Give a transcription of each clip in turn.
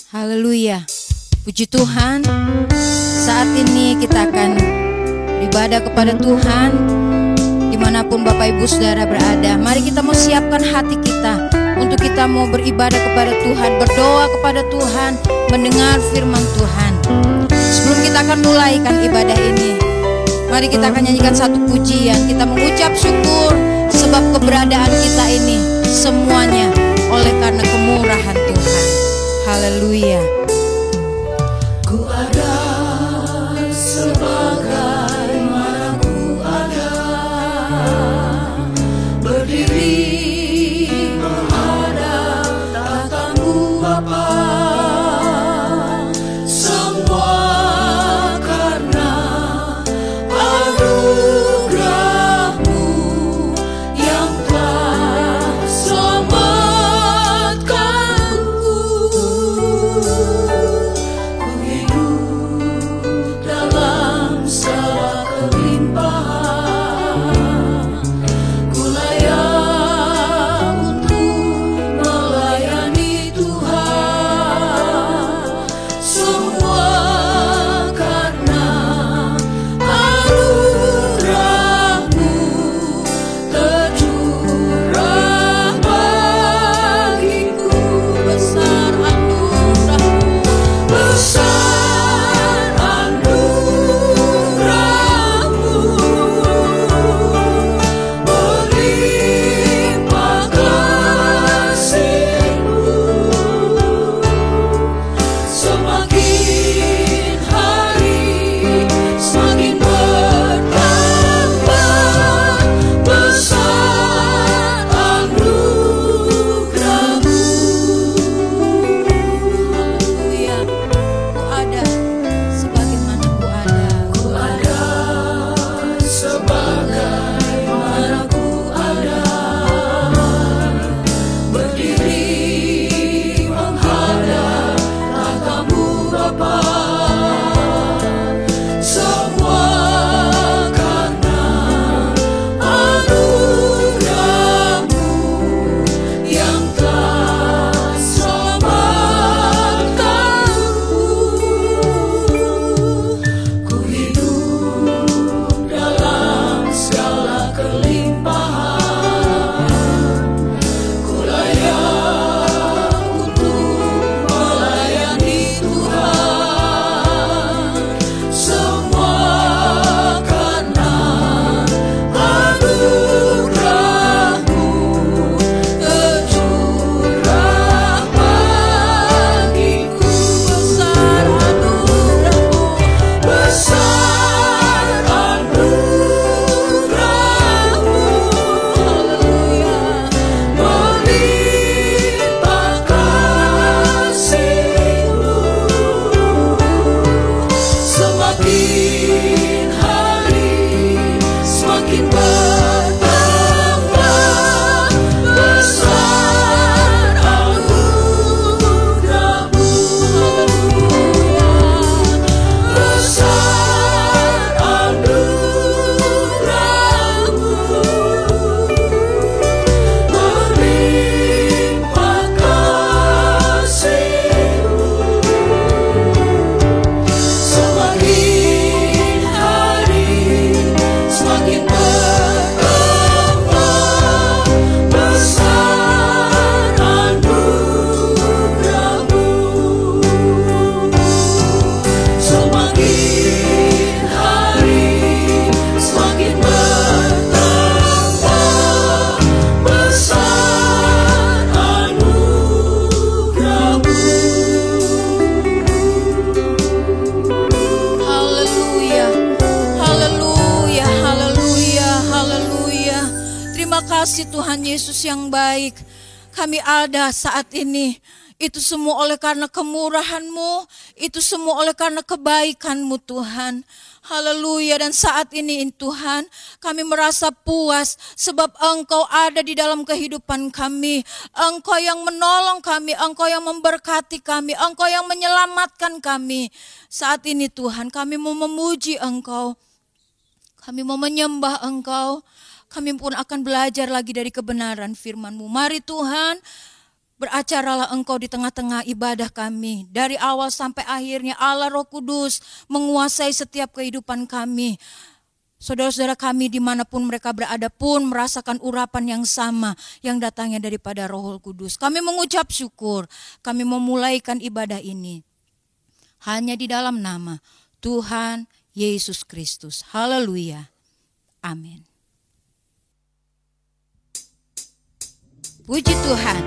Haleluya. Puji Tuhan. Saat ini kita akan beribadah kepada Tuhan dimanapun Bapak Ibu Saudara berada. Mari kita mau siapkan hati kita untuk kita mau beribadah kepada Tuhan, berdoa kepada Tuhan, mendengar firman Tuhan. Sebelum kita akan mulaikan ibadah ini, mari kita akan nyanyikan satu pujian. Kita mengucap syukur sebab keberadaan kita ini semuanya oleh karena kemurahan Tuhan. Haleluya. Ku ada sebagaimana ku ada, berdiri menghadap tatamu Bapa. Semua karena anugerah-Mu yang telah selamatkanku. Ku hidup dalam segala kelimpahan. Ku layak untuk melayani Tuhan. Semua karena anugerah-Mu tercurah bagiku. Besar anugerah-Mu, besar anugerah-Mu, berlimpah kasih-Mu. Semakin hari semakin bertambah besar anugerah-Mu. Haleluya. Ku ada sebagaimana ku ada. Ku ada sebagaimana ku ada, berdiri menghadap tatamu Bapa. Semua karena anugerah-Mu yang telah selamatkanku. Ku hidup dalam segala kelimpahan. Ku layak untuk melayani Tuhan. Semua karena anugerah-Mu tercurah bagiku. Besar anugerah-Mu, besar anugerah-Mu. Haleluya. Berlimpah kasih-Mu. Semakin hari semakin bertambah besar anugerah-Mu. Haleluya. Besar anugerah-Mu, berlimpah kasih-Mu. Semakin hari semakin bertambah besar anugerah-Mu. Semakin hari semakin bertambah besar anugerah-Mu. Haleluya. Haleluya. Haleluya. Haleluya. Terima kasih Tuhan Yesus yang baik. Kami ada saat ini. Itu semua oleh karena kemurahan-Mu. Itu semua oleh karena kebaikan-Mu Tuhan. Haleluya. Dan saat ini Tuhan, kami merasa puas sebab Engkau ada di dalam kehidupan kami. Engkau yang menolong kami, Engkau yang memberkati kami, Engkau yang menyelamatkan kami. Saat ini Tuhan, kami mau memuji Engkau. Kami mau menyembah Engkau. Kami pun akan belajar lagi dari kebenaran firman-Mu. Mari Tuhan, Beracaralah Engkau di tengah-tengah ibadah kami. Dari awal sampai akhirnya Allah Roh Kudus menguasai setiap kehidupan kami. Saudara-saudara kami dimanapun mereka berada pun merasakan urapan yang sama yang datangnya daripada Roh Kudus. Kami mengucap syukur, kami memulaikan ibadah ini hanya di dalam nama Tuhan Yesus Kristus. Haleluya. Amin. Puji Tuhan.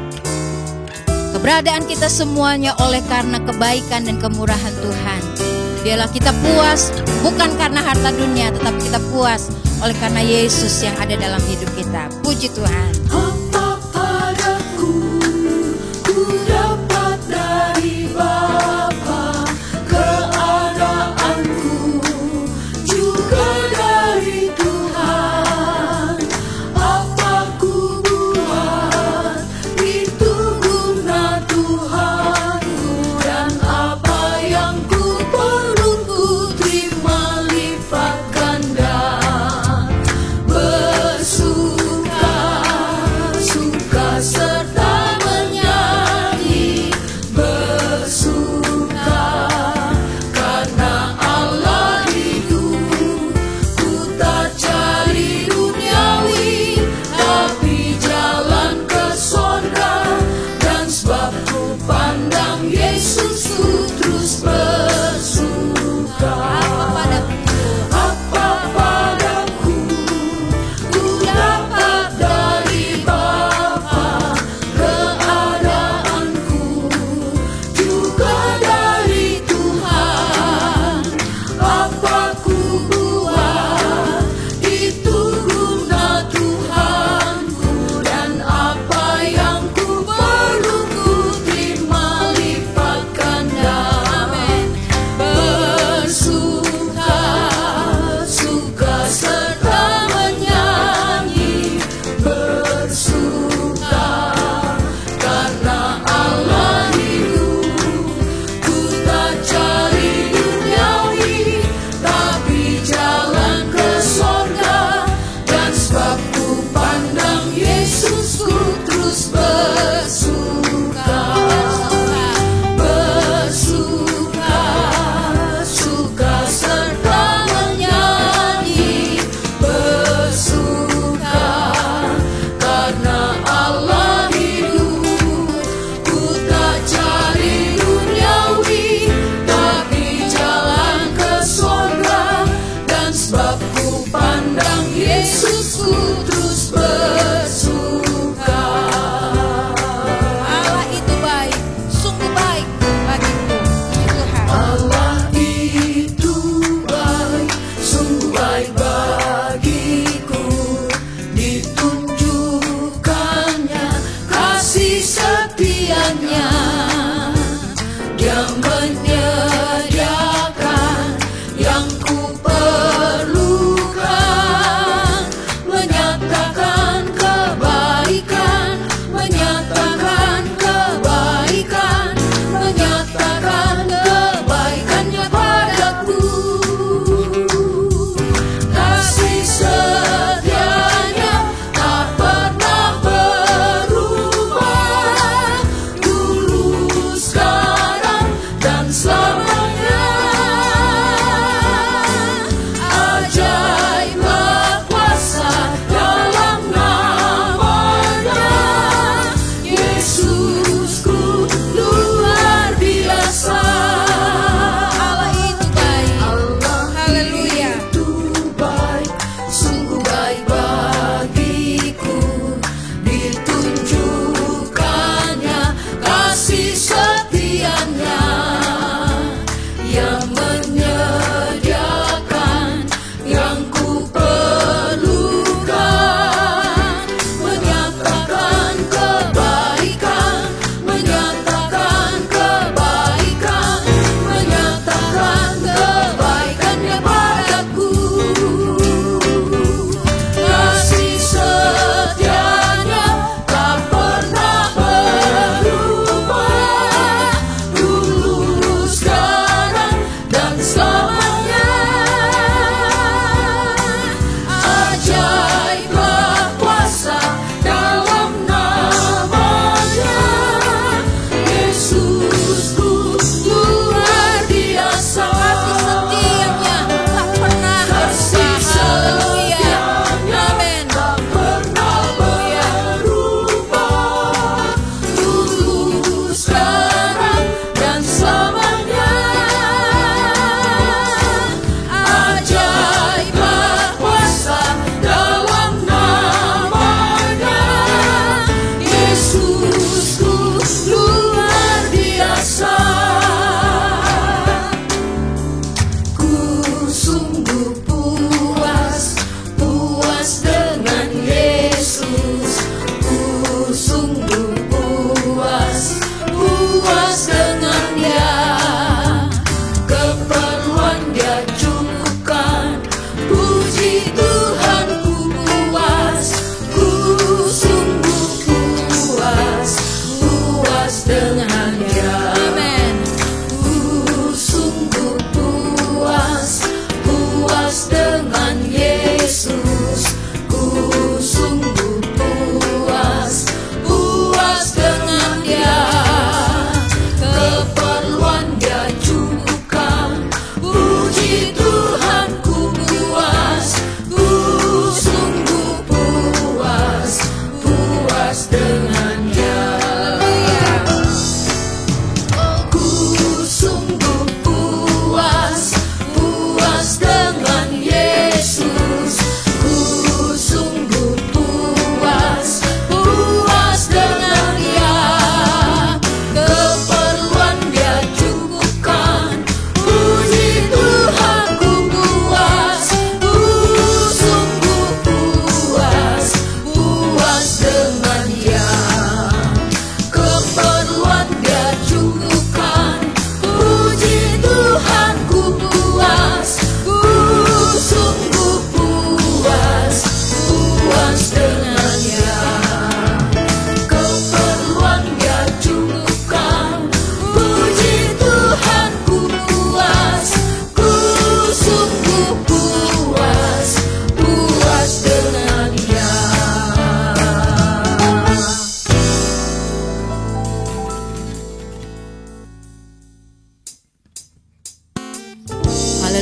Keberadaan kita semuanya oleh karena kebaikan dan kemurahan Tuhan. Biarlah kita puas bukan karena harta dunia, tetapi kita puas oleh karena Yesus yang ada dalam hidup kita. Puji Tuhan. Apa padaku ku dapat dari Bapa, keadaanku juga dari Tuhan. Apa ku buat itu guna Tuhanku, dan apa yang ku perlu ku terima lipat ganda. Bersuka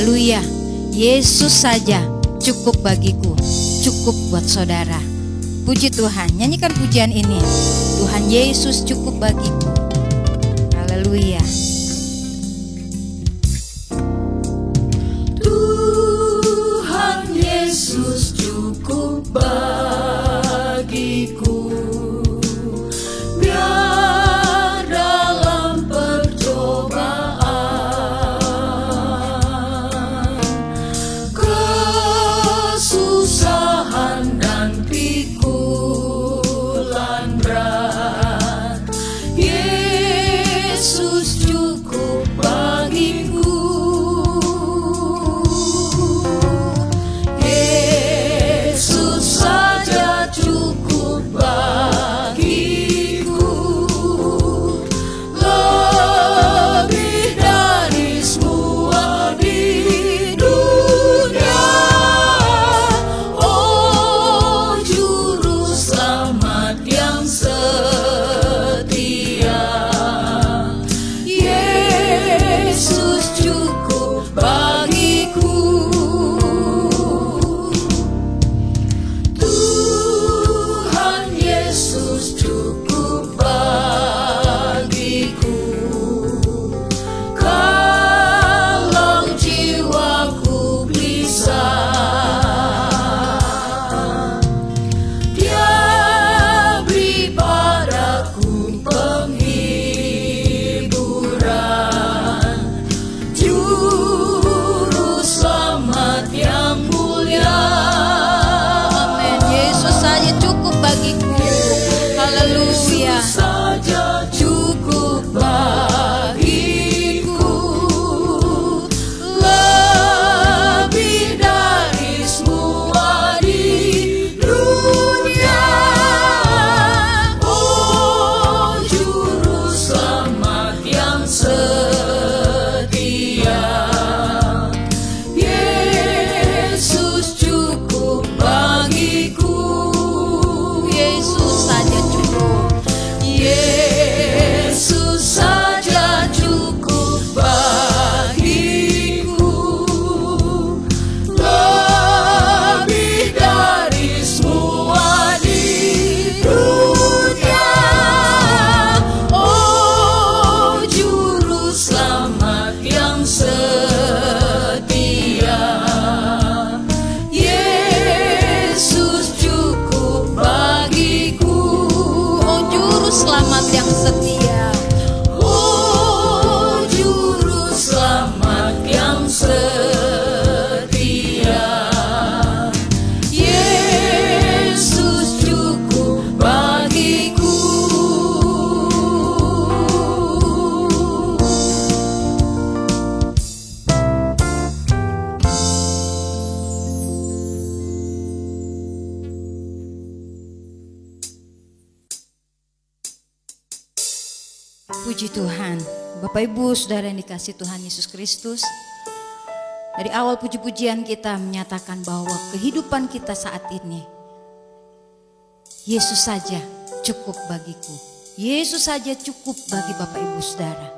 Haleluya. Yesus saja cukup bagiku, cukup buat saudara. Puji Tuhan, nyanyikan pujian ini. Tuhan Yesus cukup bagiku. Haleluya. Tuhan Yesus cukup bagiku, biar dalam percobaan, kesusahan dan pikulan berat, Yesus cukup bagiku. Yesus saja cukup bagiku, lebih dari semua di dunia. Oh, juru selamat yang setia, Yesus cukup bagiku. Tuhan Yesus cukup bagiku, kalau jiwaku gelisah, Dia beri padaku penghiburan, juru selamat yang mulia. Amin. Yesus saja cukup bagiku. Haleluya. Yesus saja cukup bagiku, lebih dari semua di dunia. Oh, juru selamat yang setia, Yesus cukup bagiku. Yesus saja cukup. Yesus saja cukup bagiku, lebih dari semua di dunia. Oh, juru selamat yang setia, Yesus cukup bagiku. Oh, juru selamat yang setia. Oh, juru selamat yang setia, Yesus cukup bagiku. Puji Tuhan. Bapak Ibu Saudara yang dikasihi Tuhan Yesus Kristus, dari awal puji-pujian kita menyatakan bahwa kehidupan kita saat ini, Yesus saja cukup bagiku. Yesus saja cukup bagi Bapak Ibu Saudara.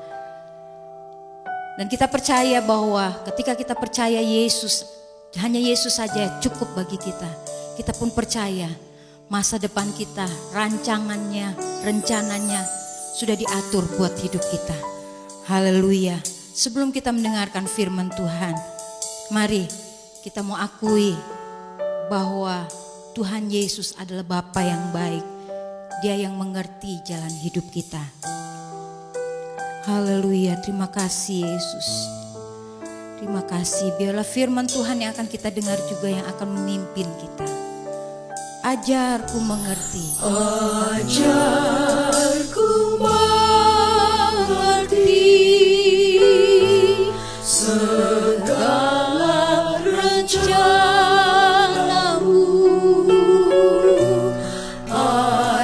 Dan kita percaya bahwa ketika kita percaya Yesus, hanya Yesus saja cukup bagi kita. Kita pun percaya masa depan kita, rancangannya, rencananya sudah diatur buat hidup kita. Haleluya. Sebelum kita mendengarkan firman Tuhan, mari kita mau akui bahwa Tuhan Yesus adalah Bapa yang baik. Dia yang mengerti jalan hidup kita. Haleluya. Terima kasih Yesus. Terima kasih. Biarlah firman Tuhan yang akan kita dengar juga yang akan memimpin kita. Ajarku mengerti. Ajarku mengerti segala rencanamu.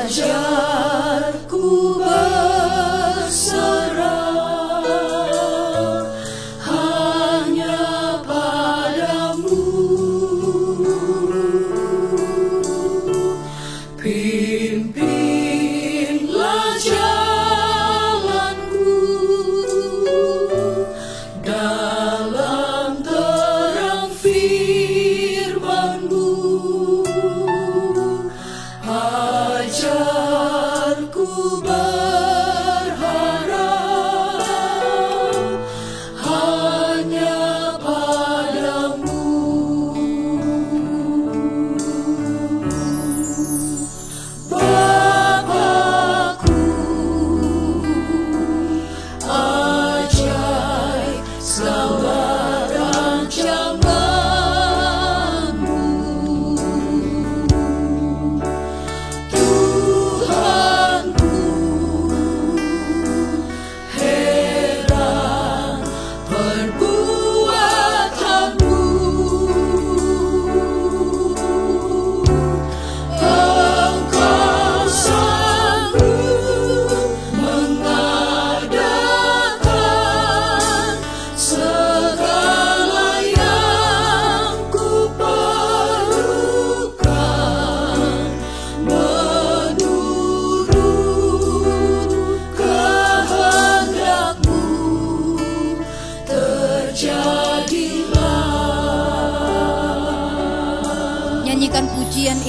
Ajarku berserah hanya padamu. Pimpin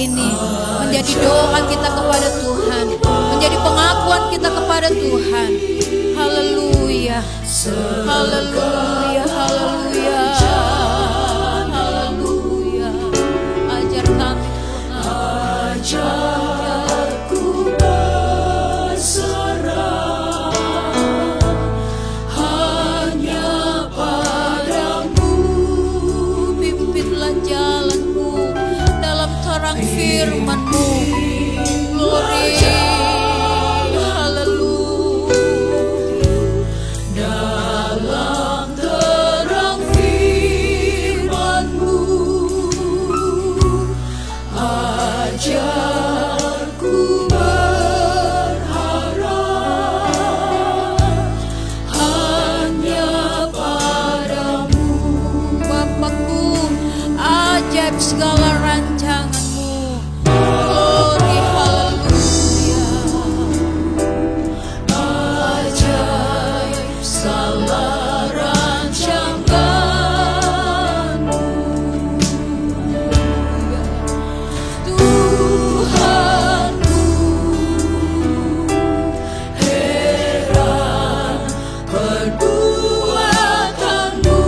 ini menjadi doa kita kepada Tuhan, menjadi pengakuan kita kepada Tuhan. Haleluya, haleluya, haleluya, haleluya. Ajar kami Tuhan, Ajarku berserah hanya padamu. pimpinlah jalanku dalam terang firman-Mu. Glory, haleluya. Dalam terang firman-Mu, ajarku berharap hanya padamu. Bapakku, ajaib segala rancangan-Mu. Glory, haleluya. Ajaib segala rancangan-Mu, Tuhanku. Heran perbuatan-Mu,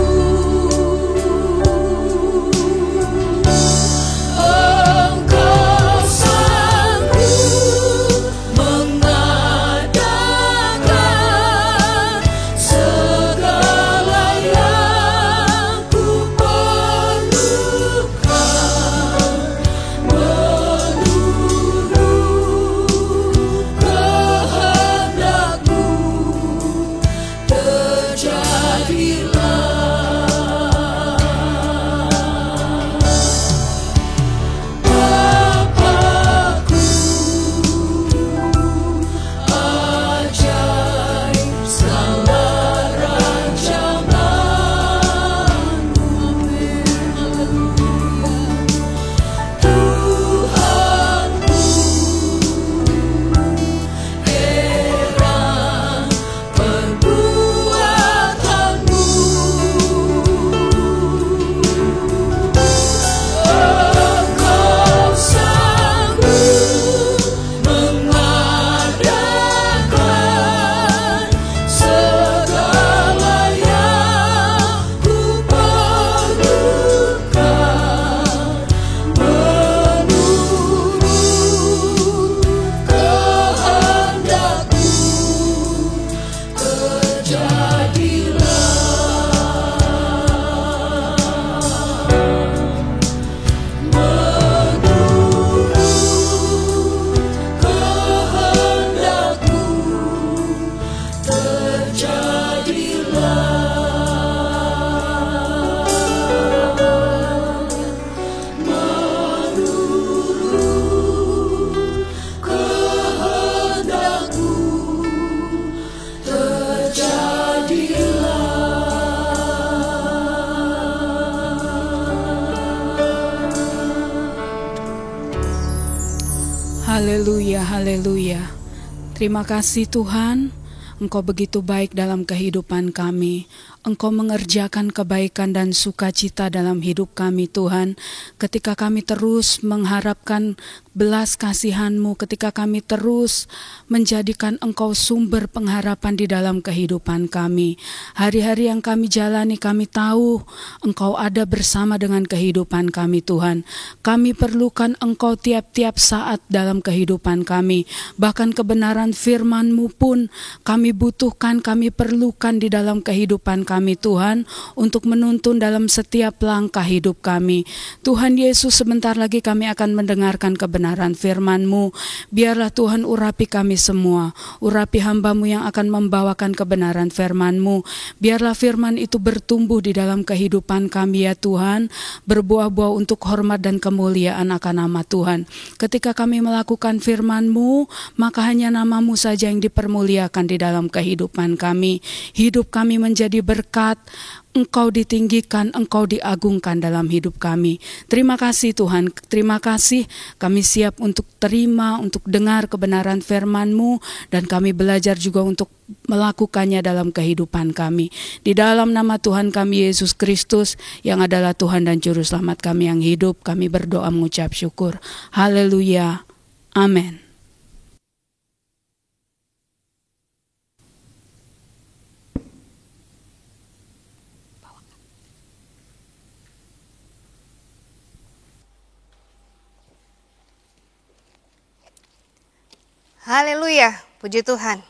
Engkau sanggup mengadakan segala yang ku perlukan, menurut kehendak-Mu terjadilah. Bapakku, ajaib segala rancangan-Mu, Tuhanku. Heran perbuatan-Mu, Engkau sanggup mengadakan segala yang ku perlukan, menurut kehendak-Mu terjadilah. Menurut kehendak-Mu terjadilah. Menurut kehendak-Mu terjadilah. Haleluya, haleluya. Terima kasih Tuhan, Engkau begitu baik dalam kehidupan kami. Engkau mengerjakan kebaikan dan sukacita dalam hidup kami Tuhan. Ketika kami terus mengharapkan belas kasihan-Mu, ketika kami terus menjadikan Engkau sumber pengharapan di dalam kehidupan kami. Hari-hari yang kami jalani, kami tahu Engkau ada bersama dengan kehidupan kami Tuhan. Kami perlukan Engkau tiap-tiap saat dalam kehidupan kami. Bahkan kebenaran firman-Mu pun kami butuhkan, kami perlukan di dalam kehidupan kami Tuhan, untuk menuntun dalam setiap langkah hidup kami. Tuhan Yesus, sebentar lagi kami akan mendengarkan kebenaran firman-Mu. Biarlah Tuhan urapi kami semua, urapi hamba-Mu yang akan membawakan kebenaran firman-Mu. Biarlah firman itu bertumbuh di dalam kehidupan kami ya Tuhan, berbuah-buah untuk hormat dan kemuliaan akan nama Tuhan. Ketika kami melakukan firman-Mu, maka hanya nama-Mu saja yang dipermuliakan di dalam kehidupan kami. Hidup kami menjadi berkat berkat, Engkau ditinggikan, Engkau diagungkan dalam hidup kami. Terima kasih Tuhan, terima kasih kami siap untuk terima, untuk dengar kebenaran firman-Mu, dan kami belajar juga untuk melakukannya dalam kehidupan kami. Di dalam nama Tuhan kami Yesus Kristus yang adalah Tuhan dan Juru Selamat kami yang hidup, kami berdoa mengucap syukur. Haleluya. Amin. Haleluya, puji Tuhan.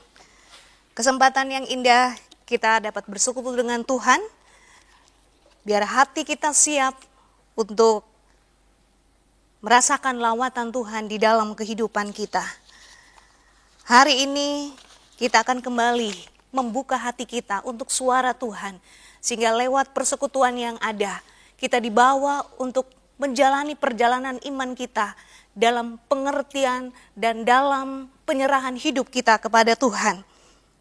Kesempatan yang indah kita dapat bersekutu dengan Tuhan. Biar hati kita siap untuk merasakan lawatan Tuhan di dalam kehidupan kita. Hari ini kita akan kembali membuka hati kita untuk suara Tuhan. Sehingga lewat persekutuan yang ada, kita dibawa untuk menjalani perjalanan iman kita dalam pengertian dan dalam penyerahan hidup kita kepada Tuhan.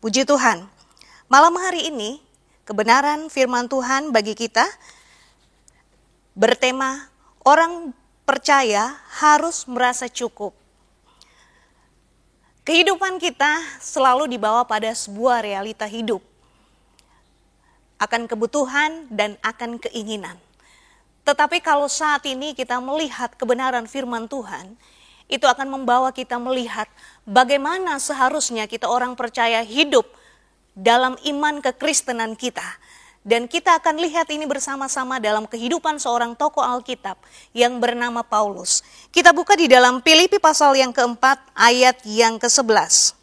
Puji Tuhan. Malam hari ini, kebenaran firman Tuhan bagi kita bertema orang percaya harus merasa cukup. Kehidupan kita selalu dibawa pada sebuah realita hidup. Akan kebutuhan dan akan keinginan. Tetapi kalau saat ini kita melihat kebenaran firman Tuhan, itu akan membawa kita melihat bagaimana seharusnya kita orang percaya hidup dalam iman kekristenan kita. Dan kita akan lihat ini bersama-sama dalam kehidupan seorang tokoh Alkitab yang bernama Paulus. Kita buka di dalam Filipi pasal yang keempat ayat yang ke-11.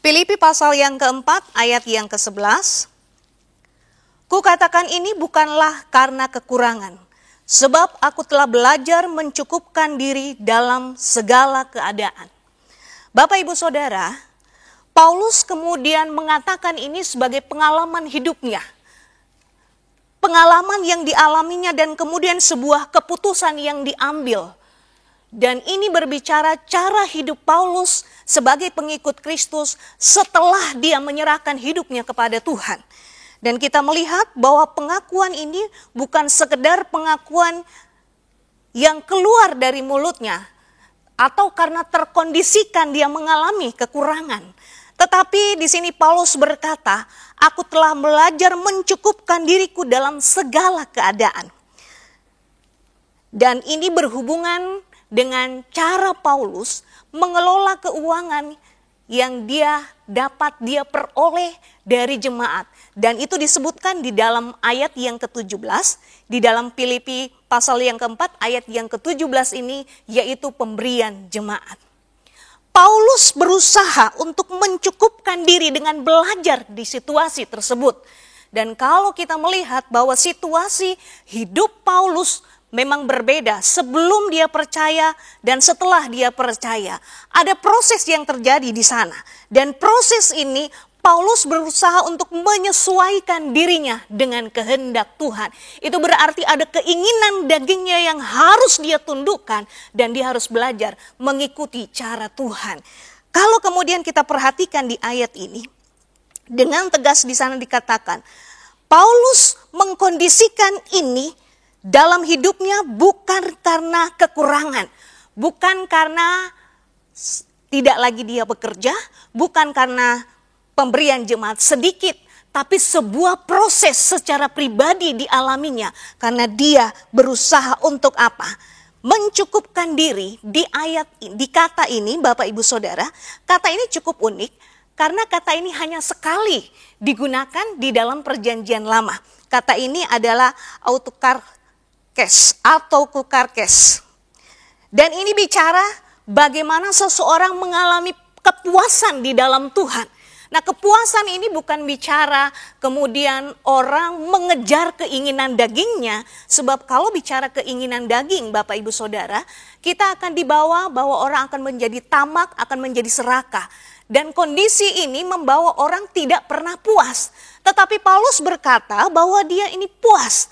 Filipi pasal yang keempat ayat yang ke-11. Kukatakan ini bukanlah karena kekurangan, sebab aku telah belajar mencukupkan diri dalam segala keadaan. Bapak Ibu Saudara, Paulus kemudian mengatakan ini sebagai pengalaman hidupnya. Pengalaman yang dialaminya dan kemudian sebuah keputusan yang diambil. Dan ini berbicara cara hidup Paulus sebagai pengikut Kristus setelah dia menyerahkan hidupnya kepada Tuhan. Dan kita melihat bahwa pengakuan ini bukan sekedar pengakuan yang keluar dari mulutnya atau karena terkondisikan dia mengalami kekurangan. Tetapi di sini Paulus berkata, aku telah belajar mencukupkan diriku dalam segala keadaan. Dan ini berhubungan dengan cara Paulus mengelola keuangan yang dia peroleh dari jemaat. Dan itu disebutkan di dalam ayat yang ke-17, di dalam Filipi pasal yang keempat ayat yang ke-17 ini, yaitu pemberian jemaat. Paulus berusaha untuk mencukupkan diri dengan belajar di situasi tersebut. Dan kalau kita melihat bahwa situasi hidup Paulus memang berbeda sebelum dia percaya dan setelah dia percaya. Ada proses yang terjadi di sana. Dan proses ini Paulus berusaha untuk menyesuaikan dirinya dengan kehendak Tuhan. Itu berarti ada keinginan dagingnya yang harus dia tundukkan dan dia harus belajar mengikuti cara Tuhan. Kalau kemudian kita perhatikan di ayat ini, dengan tegas di sana dikatakan, Paulus mengkondisikan ini dalam hidupnya bukan karena kekurangan, bukan karena tidak lagi dia bekerja, bukan karena pemberian jemaat sedikit, tapi sebuah proses secara pribadi dialaminya karena dia berusaha untuk apa? Mencukupkan diri. Di ayat di kata ini, Bapak Ibu Saudara, kata ini cukup unik karena kata ini hanya sekali digunakan di dalam perjanjian lama. Kata ini adalah autokarkes atau kukarkes. Dan ini bicara bagaimana seseorang mengalami kepuasan di dalam Tuhan. Nah, kepuasan ini bukan bicara kemudian orang mengejar keinginan dagingnya. Sebab kalau bicara keinginan daging, Bapak Ibu Saudara, kita akan dibawa bahwa orang akan menjadi tamak, akan menjadi serakah. Dan kondisi ini membawa orang tidak pernah puas. Tetapi Paulus berkata bahwa dia ini puas.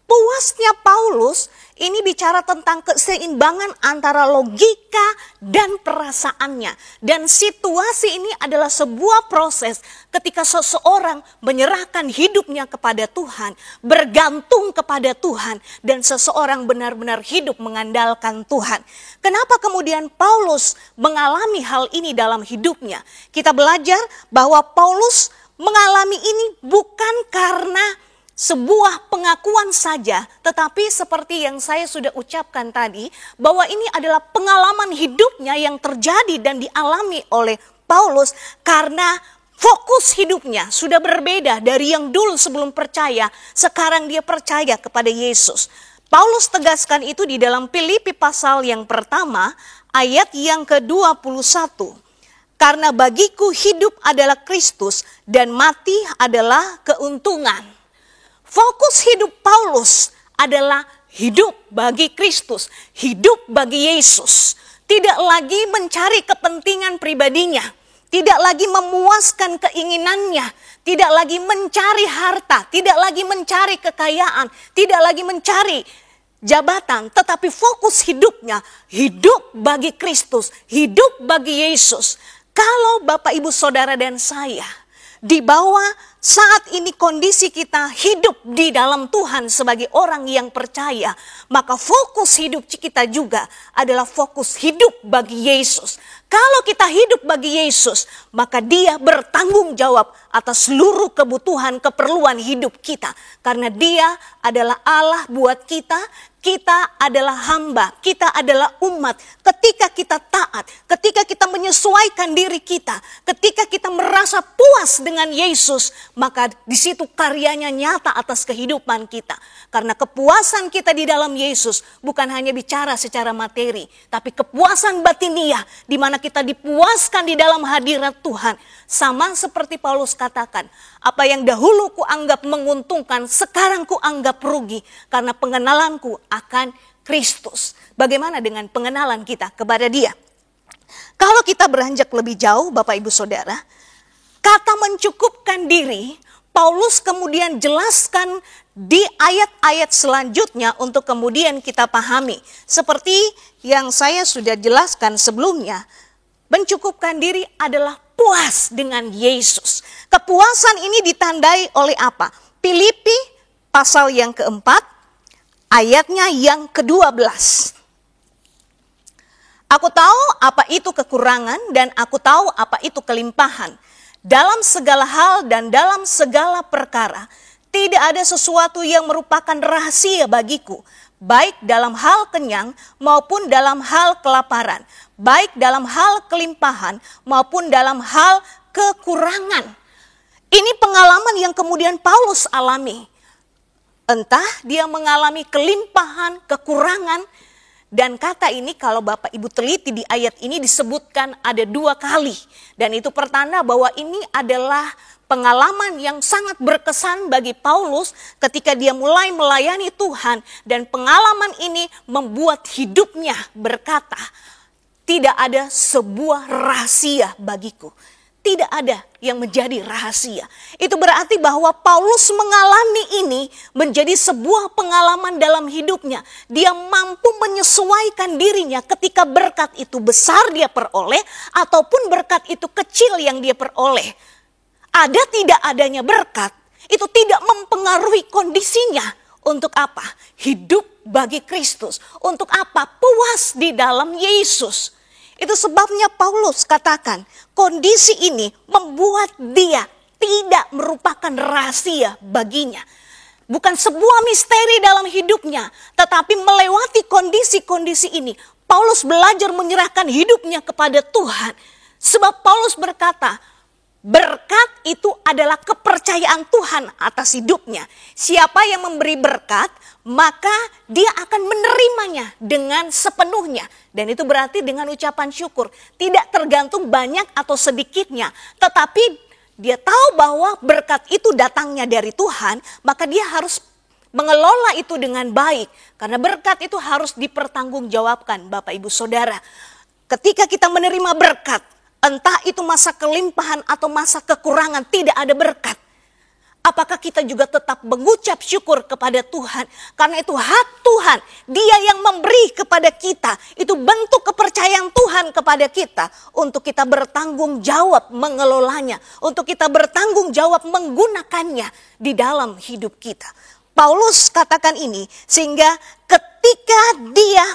puasnya Paulus ini bicara tentang keseimbangan antara logika dan perasaannya. Dan situasi ini adalah sebuah proses ketika seseorang menyerahkan hidupnya kepada Tuhan, bergantung kepada Tuhan, dan seseorang benar-benar hidup mengandalkan Tuhan. Kenapa kemudian Paulus mengalami hal ini dalam hidupnya? Kita belajar bahwa Paulus mengalami ini bukan karena sebuah pengakuan saja, tetapi seperti yang saya sudah ucapkan tadi, bahwa ini adalah pengalaman hidupnya yang terjadi dan dialami oleh Paulus karena fokus hidupnya sudah berbeda dari yang dulu sebelum percaya, sekarang dia percaya kepada Yesus. Paulus tegaskan itu di dalam Filipi pasal yang pertama, ayat yang ke-21. Karena bagiku hidup adalah Kristus dan mati adalah keuntungan. Fokus hidup Paulus adalah hidup bagi Kristus, hidup bagi Yesus. Tidak lagi mencari kepentingan pribadinya, tidak lagi memuaskan keinginannya, tidak lagi mencari harta, tidak lagi mencari kekayaan, tidak lagi mencari jabatan, tetapi fokus hidupnya hidup bagi Kristus, hidup bagi Yesus. Kalau Bapak Ibu Saudara dan saya di bawah saat ini kondisi kita hidup di dalam Tuhan sebagai orang yang percaya, maka fokus hidup kita juga adalah fokus hidup bagi Yesus. Kalau kita hidup bagi Yesus, maka Dia bertanggung jawab atas seluruh kebutuhan keperluan hidup kita. Karena Dia adalah Allah buat kita, kita adalah hamba, kita adalah umat. Ketika kita taat, ketika kita menyesuaikan diri kita, ketika kita merasa puas dengan Yesus, maka di situ karyanya nyata atas kehidupan kita. Karena kepuasan kita di dalam Yesus bukan hanya bicara secara materi, tapi kepuasan batiniah di mana kita dipuaskan di dalam hadirat Tuhan. Sama seperti Paulus katakan, apa yang dahulu kuanggap menguntungkan, sekarang kuanggap rugi karena pengenalanku akan Kristus. Bagaimana dengan pengenalan kita kepada Dia? Kalau kita beranjak lebih jauh, Bapak Ibu Saudara, kata mencukupkan diri, Paulus kemudian jelaskan di ayat-ayat selanjutnya untuk kemudian kita pahami. Seperti yang saya sudah jelaskan sebelumnya, mencukupkan diri adalah puas dengan Yesus. Kepuasan ini ditandai oleh apa? Filipi pasal yang keempat, ayatnya yang ke-12. Aku tahu apa itu kekurangan dan aku tahu apa itu kelimpahan. Dalam segala hal dan dalam segala perkara, tidak ada sesuatu yang merupakan rahasia bagiku, baik dalam hal kenyang maupun dalam hal kelaparan, baik dalam hal kelimpahan maupun dalam hal kekurangan. Ini pengalaman yang kemudian Paulus alami. Entah dia mengalami kelimpahan, kekurangan, dan kata ini kalau Bapak Ibu teliti di ayat ini disebutkan ada 2 kali. Dan itu pertanda bahwa ini adalah pengalaman yang sangat berkesan bagi Paulus ketika dia mulai melayani Tuhan. Dan pengalaman ini membuat hidupnya berkata, tidak ada sebuah rahasia bagiku. Tidak ada yang menjadi rahasia. Itu berarti bahwa Paulus mengalami ini menjadi sebuah pengalaman dalam hidupnya. Dia mampu menyesuaikan dirinya ketika berkat itu besar dia peroleh ataupun berkat itu kecil yang dia peroleh. Ada tidak adanya berkat itu tidak mempengaruhi kondisinya. Untuk apa? Hidup bagi Kristus. Untuk apa? Puas di dalam Yesus. Itu sebabnya Paulus katakan kondisi ini membuat dia tidak merupakan rahasia baginya. Bukan sebuah misteri dalam hidupnya, tetapi melewati kondisi-kondisi ini, Paulus belajar menyerahkan hidupnya kepada Tuhan. Sebab Paulus berkata, berkat itu adalah kepercayaan Tuhan atas hidupnya. Siapa yang memberi berkat, maka dia akan menerimanya dengan sepenuhnya. Dan itu berarti dengan ucapan syukur. Tidak tergantung banyak atau sedikitnya. Tetapi dia tahu bahwa berkat itu datangnya dari Tuhan, maka dia harus mengelola itu dengan baik. Karena berkat itu harus dipertanggungjawabkan, Bapak Ibu Saudara. Ketika kita menerima berkat, entah itu masa kelimpahan atau masa kekurangan, tidak ada berkat. Apakah kita juga tetap mengucap syukur kepada Tuhan? Karena itu hak Tuhan, Dia yang memberi kepada kita. Itu bentuk kepercayaan Tuhan kepada kita. Untuk kita bertanggung jawab mengelolanya. Untuk kita bertanggung jawab menggunakannya di dalam hidup kita. Paulus katakan ini sehingga ketika dia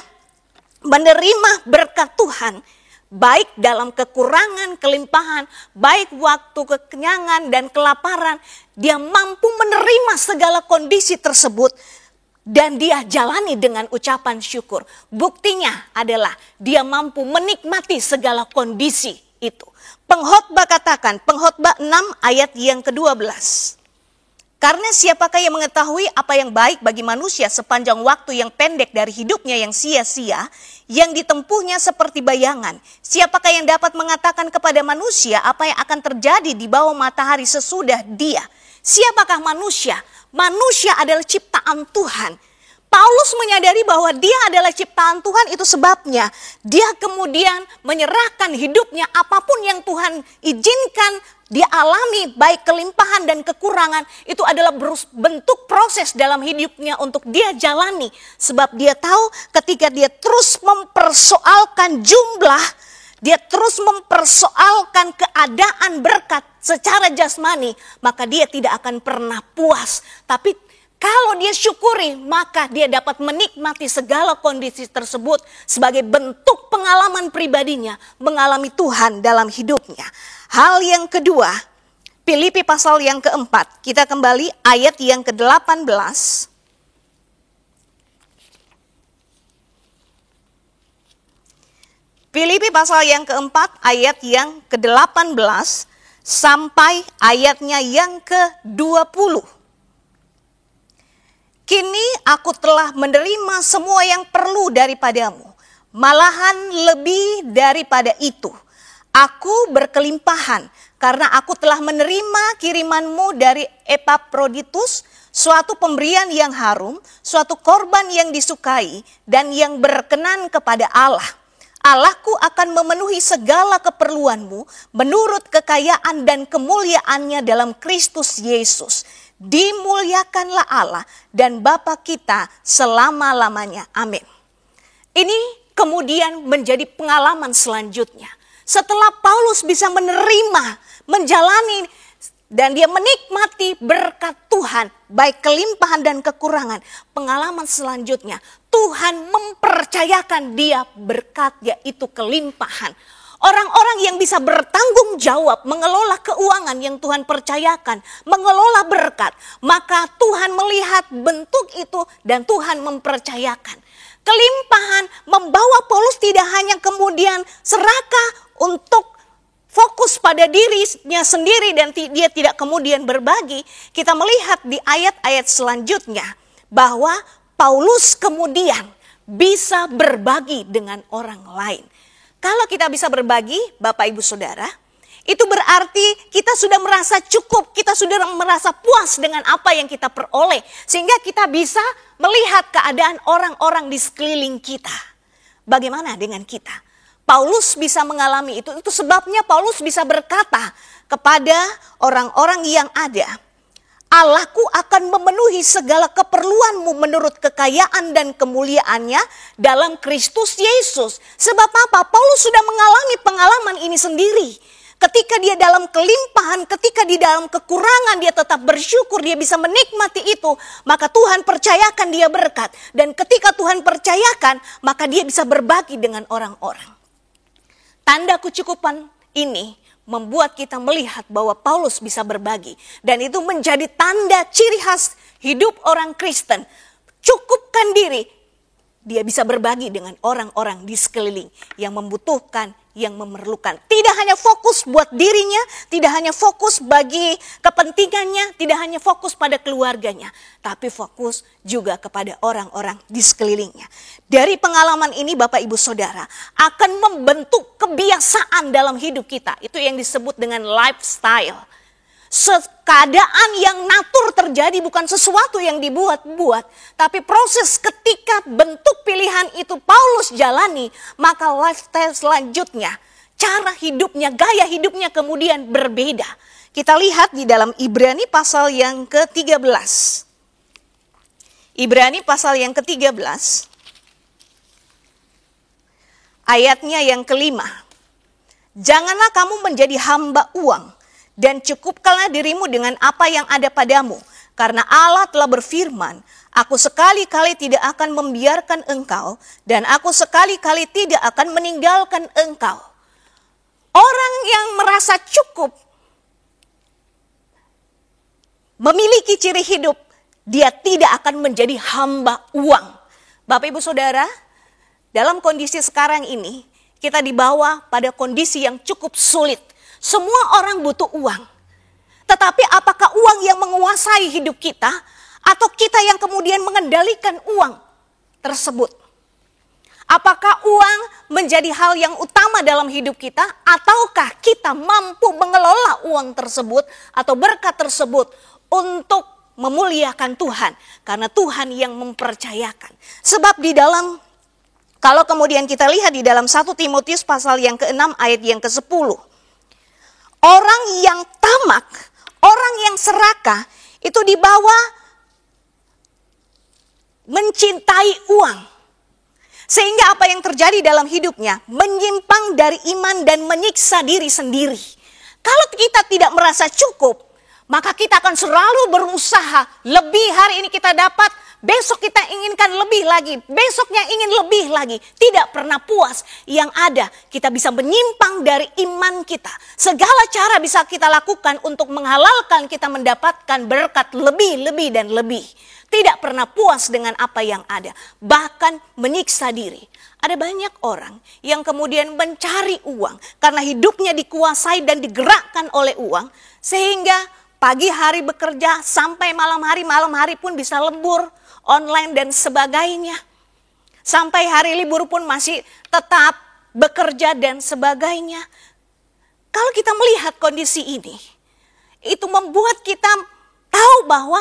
menerima berkat Tuhan, baik dalam kekurangan, kelimpahan, baik waktu kekenyangan dan kelaparan, dia mampu menerima segala kondisi tersebut dan dia jalani dengan ucapan syukur. Buktinya adalah dia mampu menikmati segala kondisi itu. Pengkhotbah katakan, Pengkhotbah 6 ayat yang ke-12. Karena siapakah yang mengetahui apa yang baik bagi manusia sepanjang waktu yang pendek dari hidupnya yang sia-sia, yang ditempuhnya seperti bayangan. Siapakah yang dapat mengatakan kepada manusia apa yang akan terjadi di bawah matahari sesudah dia? Siapakah manusia? Manusia adalah ciptaan Tuhan. Paulus menyadari bahwa dia adalah ciptaan Tuhan, itu sebabnya dia kemudian menyerahkan hidupnya apapun yang Tuhan izinkan dia alami, baik kelimpahan dan kekurangan, itu adalah bentuk proses dalam hidupnya untuk dia jalani. Sebab dia tahu ketika dia terus mempersoalkan jumlah, dia terus mempersoalkan keadaan berkat secara jasmani, maka dia tidak akan pernah puas. Tapi kalau dia syukuri, maka dia dapat menikmati segala kondisi tersebut sebagai bentuk pengalaman pribadinya, mengalami Tuhan dalam hidupnya. Hal yang kedua, Filipi pasal yang keempat, kita kembali ayat yang ke-18. Filipi pasal yang keempat, ayat yang ke-18 sampai ayatnya yang ke-20. Kini aku telah menerima semua yang perlu daripadamu, malahan lebih daripada itu. Aku berkelimpahan karena aku telah menerima kirimanmu dari Epaphroditus, suatu pemberian yang harum, suatu korban yang disukai dan yang berkenan kepada Allah. Allahku akan memenuhi segala keperluanmu menurut kekayaan dan kemuliaannya dalam Kristus Yesus. Dimuliakanlah Allah dan Bapa kita selama-lamanya. Amin. Ini kemudian menjadi pengalaman selanjutnya. Setelah Paulus bisa menerima, menjalani, dan dia menikmati berkat Tuhan, baik kelimpahan dan kekurangan. Pengalaman selanjutnya, Tuhan mempercayakan dia berkat, yaitu kelimpahan. Orang-orang yang bisa bertanggung jawab mengelola keuangan yang Tuhan percayakan, mengelola berkat, maka Tuhan melihat bentuk itu dan Tuhan mempercayakan. Kelimpahan membawa Paulus tidak hanya kemudian serakah untuk fokus pada dirinya sendiri dan dia tidak kemudian berbagi. Kita melihat di ayat-ayat selanjutnya bahwa Paulus kemudian bisa berbagi dengan orang lain. Kalau kita bisa berbagi, Bapak Ibu Saudara, itu berarti kita sudah merasa cukup, kita sudah merasa puas dengan apa yang kita peroleh. Sehingga kita bisa melihat keadaan orang-orang di sekeliling kita. Bagaimana dengan kita? Paulus bisa mengalami itu sebabnya Paulus bisa berkata kepada orang-orang yang ada, Allahku akan memenuhi segala keperluanmu menurut kekayaan dan kemuliaannya dalam Kristus Yesus. Sebab apa? Paulus sudah mengalami pengalaman ini sendiri. Ketika dia dalam kelimpahan, ketika di dalam kekurangan, dia tetap bersyukur, dia bisa menikmati itu. Maka Tuhan percayakan dia berkat. Dan ketika Tuhan percayakan, maka dia bisa berbagi dengan orang-orang. Tanda kecukupan ini membuat kita melihat bahwa Paulus bisa berbagi. Dan itu menjadi tanda ciri khas hidup orang Kristen. Cukupkan diri, dia bisa berbagi dengan orang-orang di sekeliling yang membutuhkan, yang memerlukan. Tidak hanya fokus buat dirinya, tidak hanya fokus bagi kepentingannya, tidak hanya fokus pada keluarganya, tapi fokus juga kepada orang-orang di sekelilingnya. Dari pengalaman ini Bapak Ibu Saudara akan membentuk kebiasaan dalam hidup kita. Itu yang disebut dengan lifestyle. Keadaan yang natur terjadi bukan sesuatu yang dibuat-buat. Tapi proses ketika bentuk pilihan itu Paulus jalani, maka lifestyle selanjutnya, cara hidupnya, gaya hidupnya kemudian berbeda. Kita lihat di dalam Ibrani pasal yang ke-13. Ibrani pasal yang ke-13, ayatnya yang ke-5. Janganlah kamu menjadi hamba uang, dan cukupkanlah dirimu dengan apa yang ada padamu. Karena Allah telah berfirman, aku sekali-kali tidak akan membiarkan engkau, dan aku sekali-kali tidak akan meninggalkan engkau. Orang yang merasa cukup, memiliki ciri hidup, dia tidak akan menjadi hamba uang. Bapak Ibu Saudara, dalam kondisi sekarang ini, kita dibawa pada kondisi yang cukup sulit. Semua orang butuh uang. Tetapi apakah uang yang menguasai hidup kita, atau kita yang kemudian mengendalikan uang tersebut? Apakah uang menjadi hal yang utama dalam hidup kita, ataukah kita mampu mengelola uang tersebut atau berkat tersebut untuk memuliakan Tuhan? Karena Tuhan yang mempercayakan. Sebab di dalam, kalau kemudian kita lihat di dalam 1 Timotius pasal yang ke-6 ayat yang ke-10. Orang yang tamak, orang yang serakah, itu dibawa mencintai uang. Sehingga apa yang terjadi dalam hidupnya, menyimpang dari iman dan menyiksa diri sendiri. Kalau kita tidak merasa cukup, maka kita akan selalu berusaha, lebih hari ini kita dapat, besok kita inginkan lebih lagi, besoknya ingin lebih lagi. Tidak pernah puas. Yang ada, kita bisa menyimpang dari iman kita. Segala cara bisa kita lakukan untuk menghalalkan kita mendapatkan berkat lebih dan lebih. Tidak pernah puas dengan apa yang ada. Bahkan menyiksa diri. Ada banyak orang yang kemudian mencari uang karena hidupnya dikuasai dan digerakkan oleh uang. Sehingga pagi hari bekerja sampai malam hari pun bisa lembur, online dan sebagainya. Sampai hari libur pun masih tetap bekerja dan sebagainya. Kalau kita melihat kondisi ini, itu membuat kita tahu bahwa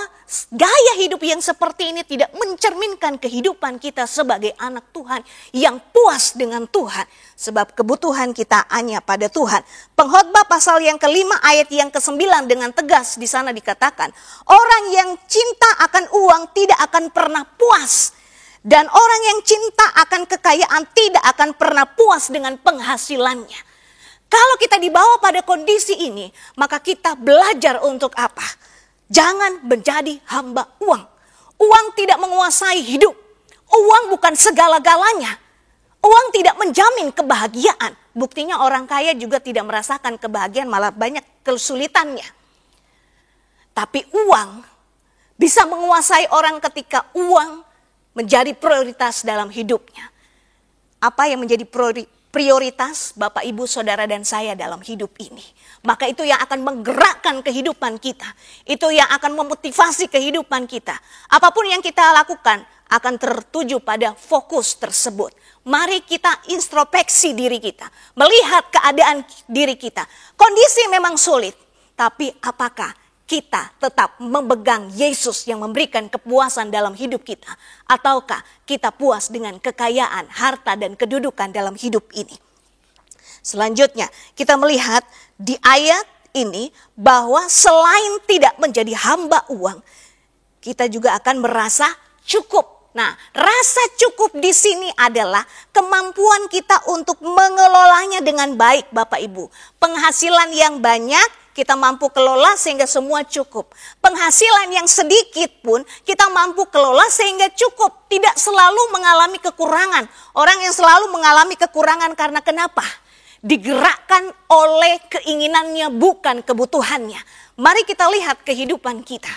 gaya hidup yang seperti ini tidak mencerminkan kehidupan kita sebagai anak Tuhan yang puas dengan Tuhan. Sebab kebutuhan kita hanya pada Tuhan. Pengkhotbah pasal yang ke-5 ayat yang ke-9 dengan tegas di sana dikatakan, orang yang cinta akan uang tidak akan pernah puas. Dan orang yang cinta akan kekayaan tidak akan pernah puas dengan penghasilannya. Kalau kita dibawa pada kondisi ini, maka kita belajar untuk apa? Jangan menjadi hamba uang. Uang tidak menguasai hidup. Uang bukan segala-galanya. Uang tidak menjamin kebahagiaan. Buktinya orang kaya juga tidak merasakan kebahagiaan, malah banyak kesulitannya. Tapi uang bisa menguasai orang ketika uang menjadi prioritas dalam hidupnya. Apa yang menjadi prioritas Bapak, Ibu, Saudara, dan saya dalam hidup ini? Maka itu yang akan menggerakkan kehidupan kita. Itu yang akan memotivasi kehidupan kita. Apapun yang kita lakukan akan tertuju pada fokus tersebut. Mari kita introspeksi diri kita. Melihat keadaan diri kita. Kondisi memang sulit. Tapi apakah kita tetap memegang Yesus yang memberikan kepuasan dalam hidup kita? Ataukah kita puas dengan kekayaan, harta, dan kedudukan dalam hidup ini? Selanjutnya kita melihat di ayat ini bahwa selain tidak menjadi hamba uang, kita juga akan merasa cukup. Nah, rasa cukup di sini adalah kemampuan kita untuk mengelolanya dengan baik, Bapak Ibu. Penghasilan yang banyak kita mampu kelola sehingga semua cukup. Penghasilan yang sedikit pun kita mampu kelola sehingga cukup. Tidak selalu mengalami kekurangan. Orang yang selalu mengalami kekurangan karena kenapa? Digerakkan oleh keinginannya, bukan kebutuhannya. Mari kita lihat kehidupan kita.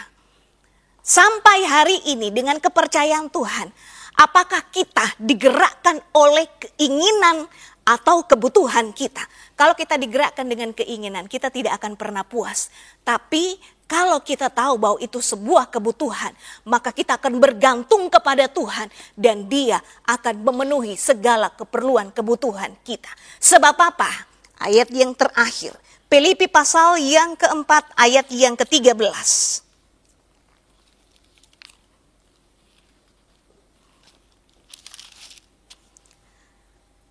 Sampai hari ini dengan kepercayaan Tuhan, apakah kita digerakkan oleh keinginan atau kebutuhan kita? Kalau kita digerakkan dengan keinginan, kita tidak akan pernah puas. Tapi kalau kita tahu bahwa itu sebuah kebutuhan, maka kita akan bergantung kepada Tuhan dan Dia akan memenuhi segala keperluan kebutuhan kita. Sebab apa? Ayat yang terakhir, Filipi pasal yang keempat ayat yang ke-13.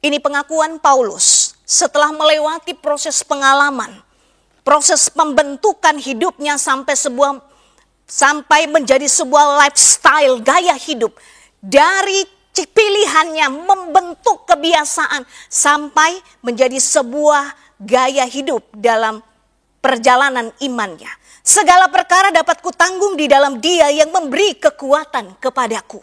Ini pengakuan Paulus setelah melewati proses pengalaman proses pembentukan hidupnya sampai menjadi sebuah lifestyle, gaya hidup. Dari pilihannya membentuk kebiasaan sampai menjadi sebuah gaya hidup dalam perjalanan imannya. Segala perkara dapat kutanggung di dalam Dia yang memberi kekuatan kepadaku.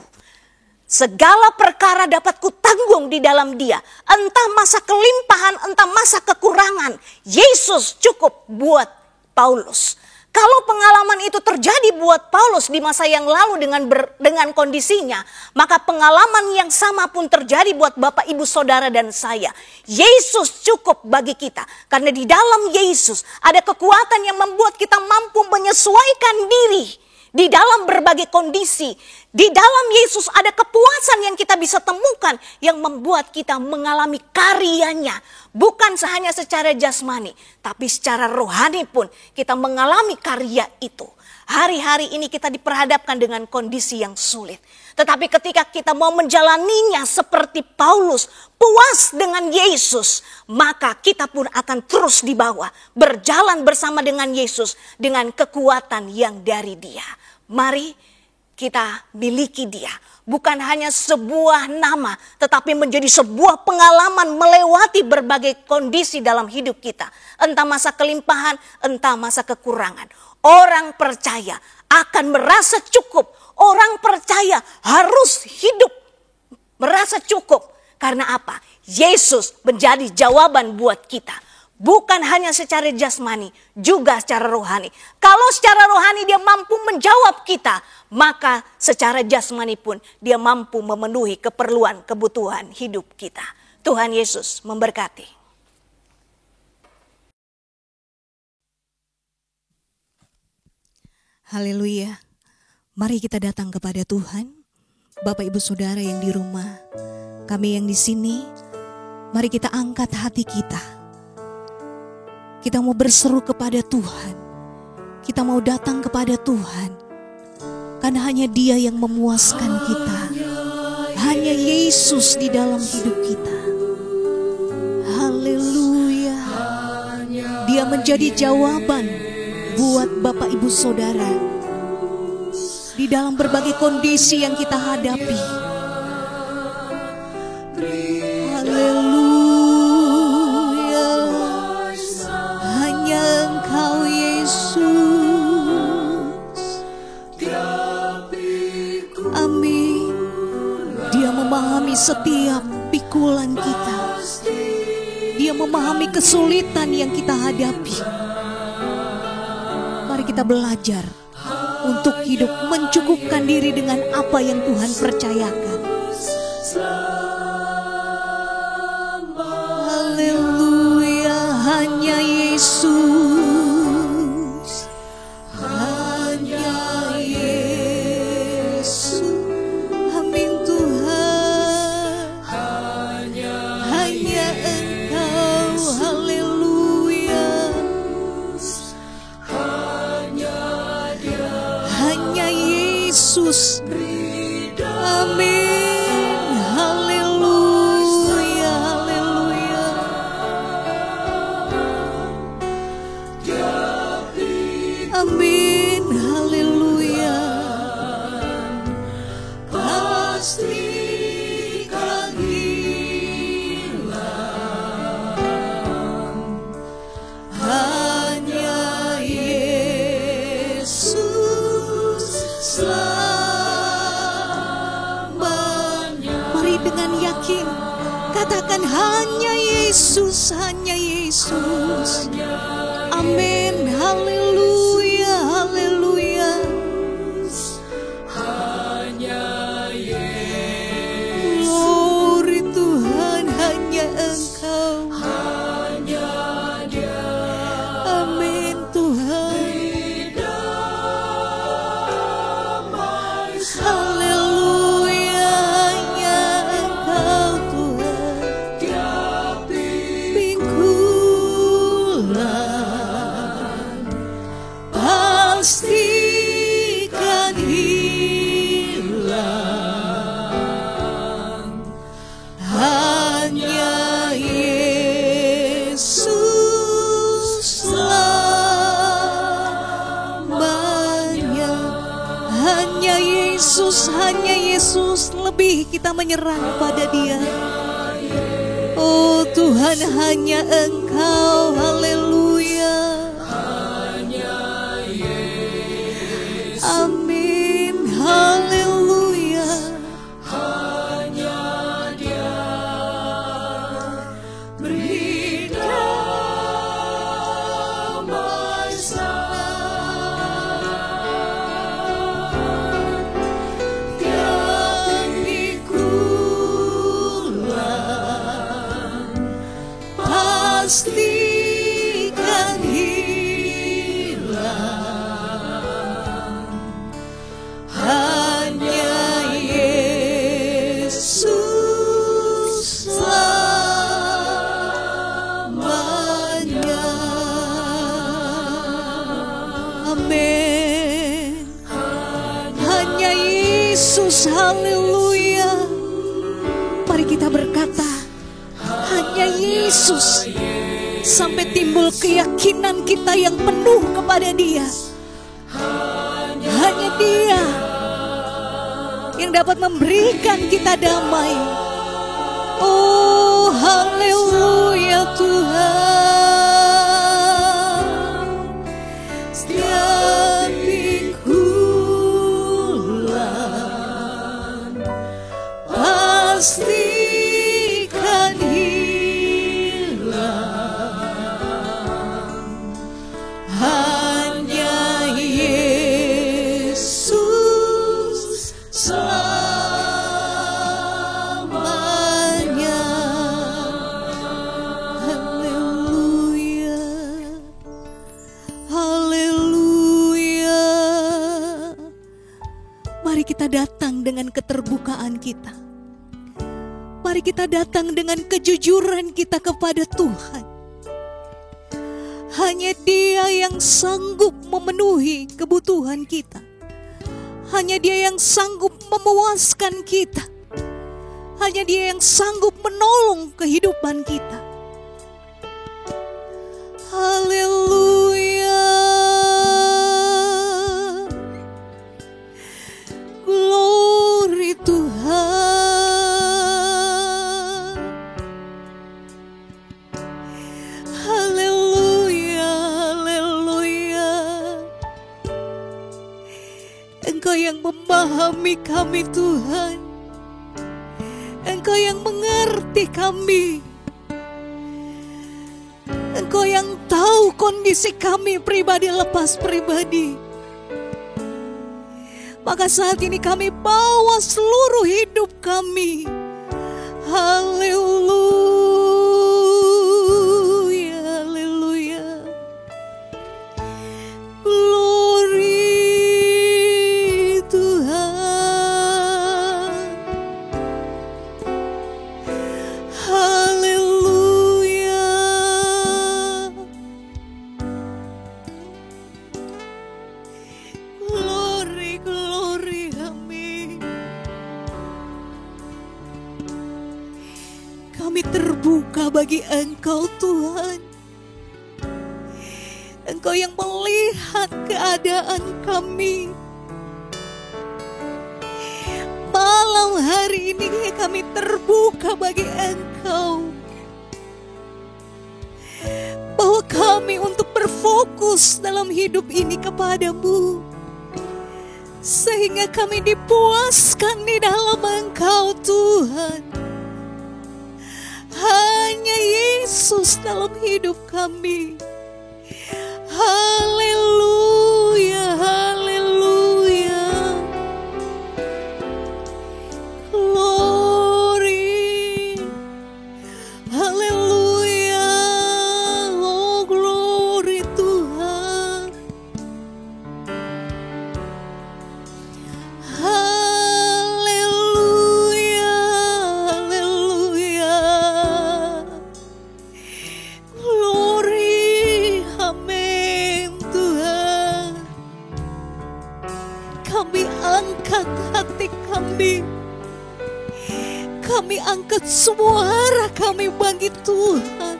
Segala perkara dapat kutanggung di dalam Dia. Entah masa kelimpahan, entah masa kekurangan. Yesus cukup buat Paulus. Kalau pengalaman itu terjadi buat Paulus di masa yang lalu dengan kondisinya, maka pengalaman yang sama pun terjadi buat Bapak, Ibu, Saudara, dan saya. Yesus cukup bagi kita. Karena di dalam Yesus ada kekuatan yang membuat kita mampu menyesuaikan diri di dalam berbagai kondisi. Di dalam Yesus ada kepuasan yang kita bisa temukan yang membuat kita mengalami karyanya. Bukan hanya secara jasmani, tapi secara rohani pun kita mengalami karya itu. Hari-hari ini kita diperhadapkan dengan kondisi yang sulit. Tetapi ketika kita mau menjalaninya seperti Paulus, puas dengan Yesus, maka kita pun akan terus dibawa, berjalan bersama dengan Yesus dengan kekuatan yang dari Dia. Mari kita miliki Dia. Bukan hanya sebuah nama, tetapi menjadi sebuah pengalaman melewati berbagai kondisi dalam hidup kita. Entah masa kelimpahan, entah masa kekurangan. Orang percaya akan merasa cukup. Orang percaya harus hidup merasa cukup. Karena apa? Yesus menjadi jawaban buat kita. Bukan hanya secara jasmani, juga secara rohani. Kalau secara rohani Dia mampu menjawab kita, maka secara jasmani pun Dia mampu memenuhi keperluan, kebutuhan hidup kita. Tuhan Yesus memberkati. Haleluya. Mari kita datang kepada Tuhan. Bapak, Ibu, Saudara yang di rumah, kami yang di sini, mari kita angkat hati kita. Kita mau berseru kepada Tuhan. Kita mau datang kepada Tuhan. Karena hanya Dia yang memuaskan kita. Hanya Yesus di dalam hidup kita. Haleluya. Dia menjadi jawaban buat Bapak, Ibu, Saudara. Di dalam berbagai kondisi yang kita hadapi. Haleluya. Amin. Dia memahami setiap pikulan kita. Dia memahami kesulitan yang kita hadapi. Mari kita belajar untuk hidup mencukupkan diri dengan apa yang Tuhan percayakan. Haleluya, hanya Yesus. Yesus, amin, haleluya, haleluya. Amin, haleluya. Pastikan hilang hanya Yesus selamanya. Mari dengan yakin katakan hanya Yesus, hanya Yesus. Amin, haleluya, haleluya. Hanya Yesus. Glory Tuhan, hanya Engkau. Hanya Dia. Amin Tuhan. Haleluya, hanya Engkau Tuhan. Pingkulah Yesus, hanya Yesus, lebih kita menyerah kepada Dia. Oh Tuhan, hanya Engkau, haleluya. Amin, haleluya. Pastikan hilang, hanya Yesus selamanya. Amin. Hanya Yesus, haleluya. Mari kita berkata, hanya Yesus, sampai timbul keyakinan kita yang penuh kepada Dia. Hanya Dia yang dapat memberikan kita damai. Oh haleluya Tuhan. Setiap pikulan pastikan hanya Yesus selamanya. Haleluya, haleluya. Mari kita datang dengan keterbukaan kita. Mari kita datang dengan kejujuran kita kepada Tuhan. Hanya Dia yang sanggup memenuhi kebutuhan kita. Hanya Dia yang sanggup memuaskan kita. Hanya Dia yang sanggup menolong kehidupan kita. Haleluya. Glory Tuhan. Engkau yang memahami kami Tuhan. Engkau yang mengerti kami. Engkau yang tahu kondisi kami pribadi lepas pribadi. Maka saat ini kami bawa seluruh hidup kami. Haleluya, haleluya. Glory Tuhan. Haleluya. Glory, glory, amin. Kami terbuka bagi Engkau Tuhan. Engkau yang melihat keadaan kami. Malam hari ini kami terbuka bagi Engkau. Bahwa kami untuk berfokus dalam hidup ini kepadamu. Sehingga kami dipuaskan di dalam Engkau Tuhan. Hanya Yesus dalam hidup kami. Haleluya, haleluya. Glory. Haleluya. Oh glory Tuhan. Haleluya, haleluya. Glory, amin Tuhan. Kami angkat hati kami. Kami angkat suara kami bagi Tuhan.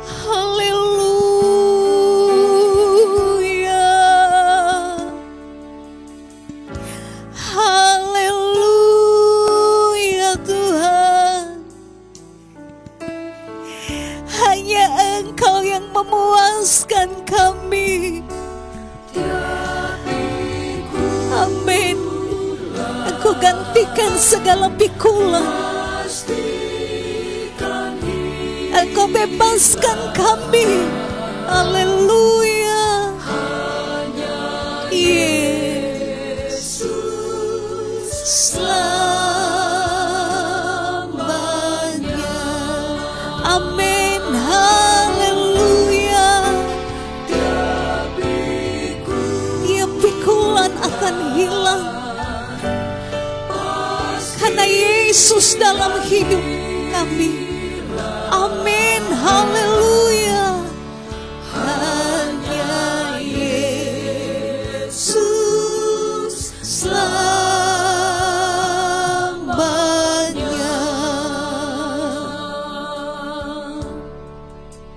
Haleluya. memuaskan kami. Amin. Engkau gantikan segala pikulan. Engkau bebaskan kami. Haleluya. Yesus selamanya. Amin. Haleluya. Tiap pikulan akan hilang karena Yesus dalam hidup kami. Amin. Haleluya. Hanya Yesus selamanya.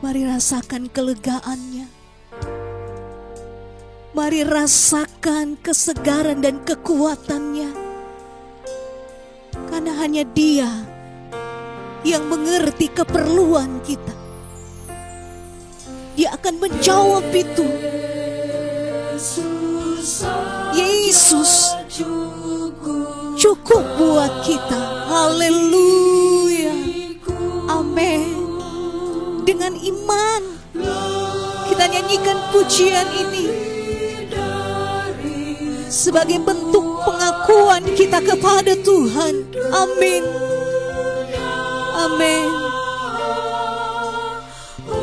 Mari rasakan kelegaannya. Mari rasakan kesegaran dan kekuatannya. Karena hanya Dia yang mengerti keperluan kita. Dia akan menjawab itu. Yesus cukup buat kita. Haleluya. Amin. Dengan iman kita nyanyikan pujian ini sebagai bentuk pengakuan kita kepada Tuhan. Amin. Amin.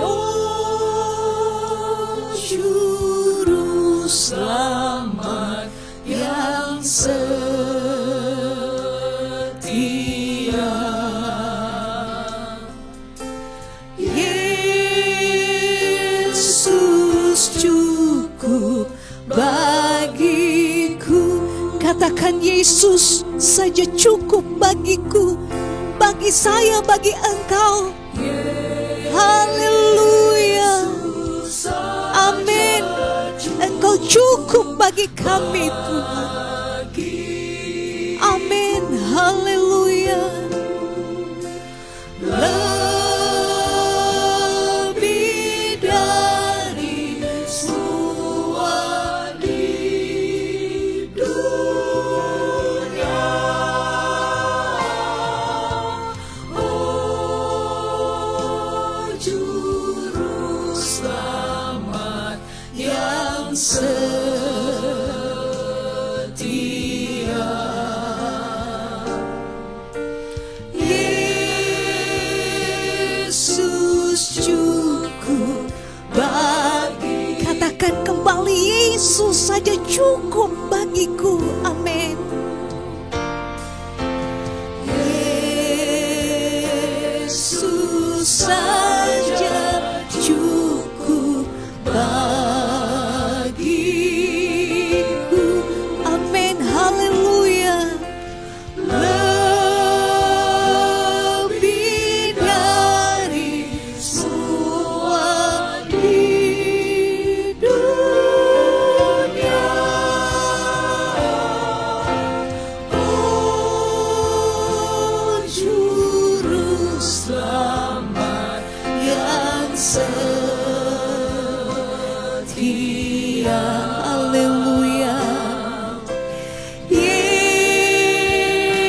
Oh, Juru Selamat yang setia, Yesus cukup bagiku. Katakan, Yesus saja cukup bagiku. Bagi saya, bagi engkau. Haleluya. Amin. Engkau cukup bagi kami, Tuhan. Amin. Haleluya. Lebih dari semua di dunia. Oh, Juru Selamat yang setia, Yesus cukup bagi. Katakan kembali, Yesus saja cukup bagiku. Amin. Yesus saja cukup bagiku. Amin. Haleluya. Lebih dari semua di dunia. Oh, Juru Selamat yang setia. Haleluya.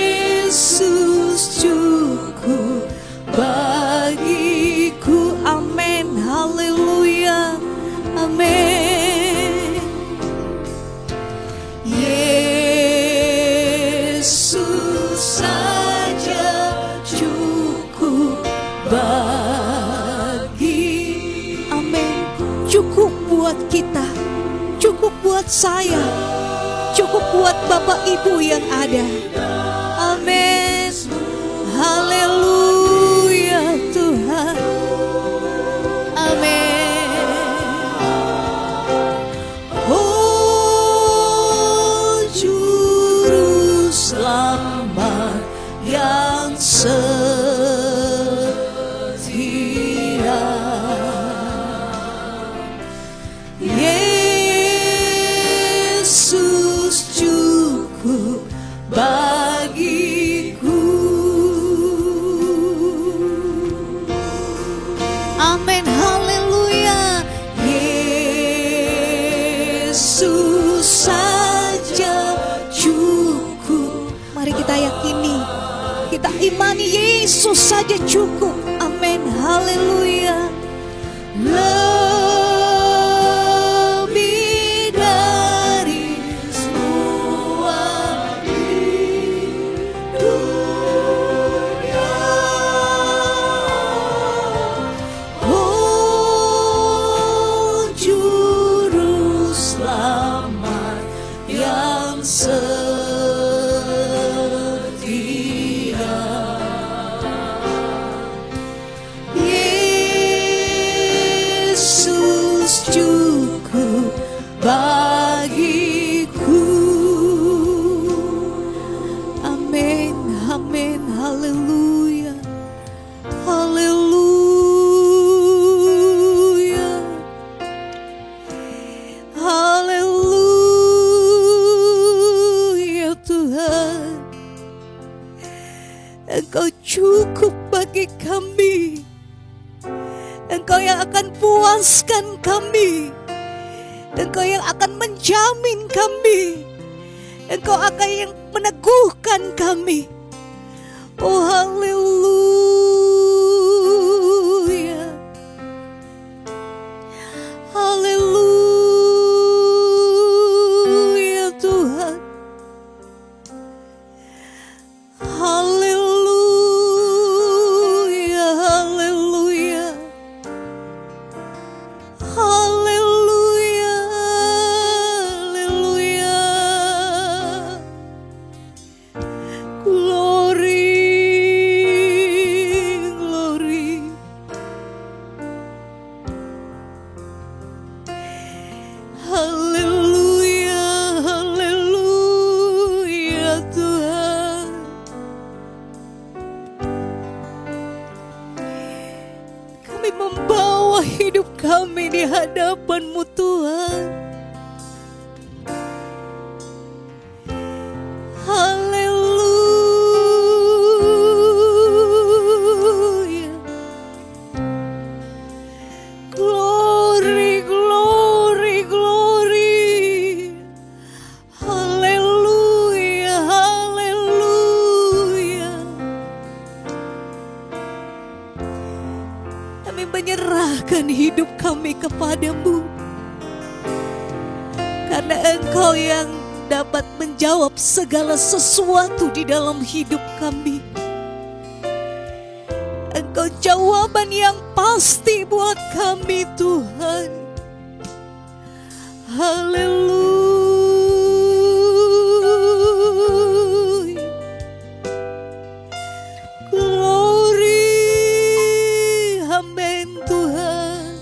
Yesus cukup bagiku. Amin. Haleluya. Amin. Yesus saja cukup bagi. Amin. Cukup buat kita. Cukup buat saya. Cukup buat Bapak Ibu yang ada. Amin. Haleluya Tuhan. Amin. Oh, Juru Selamat yang setia, Yesus cukup baik. Yesus saja cukup. Amin. Haleluya. Lebih dari semua di dunia. Oh, Juru Selamat yang setia. Yesus cukup bagiku. Amin. Amin. Haleluya. Haleluya. Haleluya Tuhan. Engkau cukup bagi kami. Engkau yang akan puaskan kami. Engkau yang akan menjamin kami. Engkau akan yang meneguhkan kami. Oh haleluya. Haleluya Tuhan. Haleluya. Haleluya. Haleluya. Haleluya. Glory. Glory. Haleluya. Haleluya Tuhan. Kami membawa hidup kami di hadapan-Mu Tuhan. Haleluya. Glory, glory, glory. Haleluya, haleluya. Kami menyerahkan hidup kami kepadamu. Karena Engkau yang dapat menjawab segala sesuatu di dalam hidup kami. Engkau jawaban yang pasti buat kami Tuhan. Haleluya. Glory. Amin Tuhan.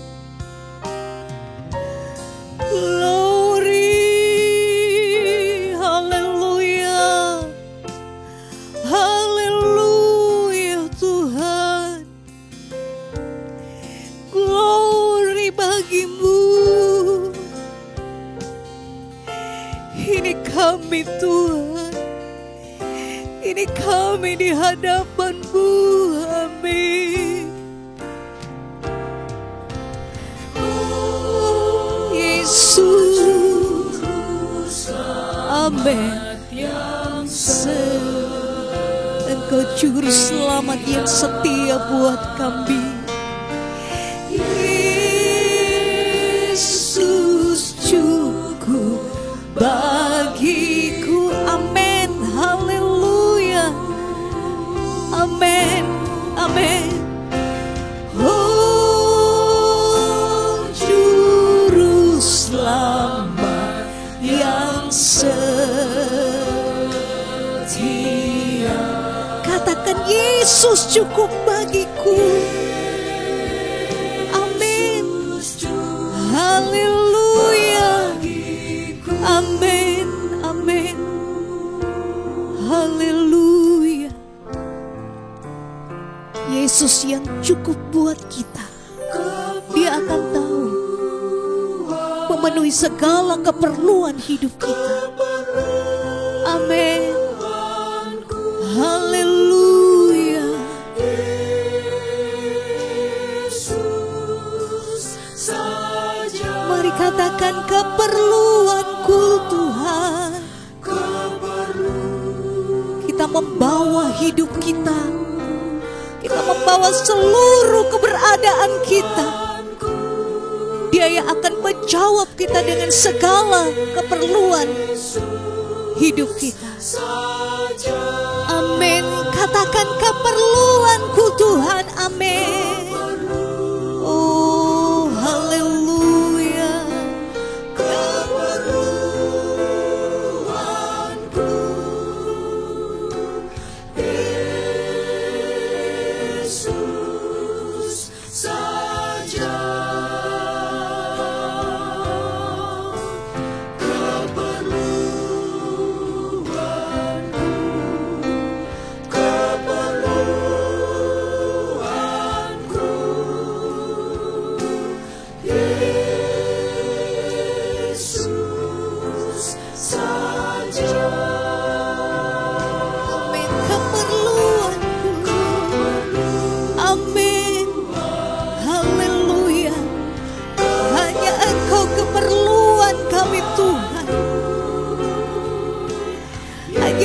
Glory. Haleluya. Haleluya Tuhan. Glory bagimu. Ini kami Tuhan. Ini kami di hadapan-Mu. Amin. Yesus. Amin. Engkau Juru Selamat yang setia buat kami. Yesus cukup bagiku. Amin. Haleluya. Amin. Amin. Oh, Juru Selamat yang setia. Katakan Yesus cukup bagiku. Amin. Haleluya. Amin. Amin. Haleluya. Yesus yang cukup buat kita. Dia akan tahu memenuhi segala keperluan hidup kita. Amin. Haleluya. Mari katakan keperluanku Tuhan. Kita membawa hidup kita Kita membawa seluruh keberadaan kita. Dia yang akan menjawab kita dengan segala keperluan hidup kita. Amin. Katakan keperluanku Tuhan. Amin. Oh, haleluya. Keperluanku Yesus saja.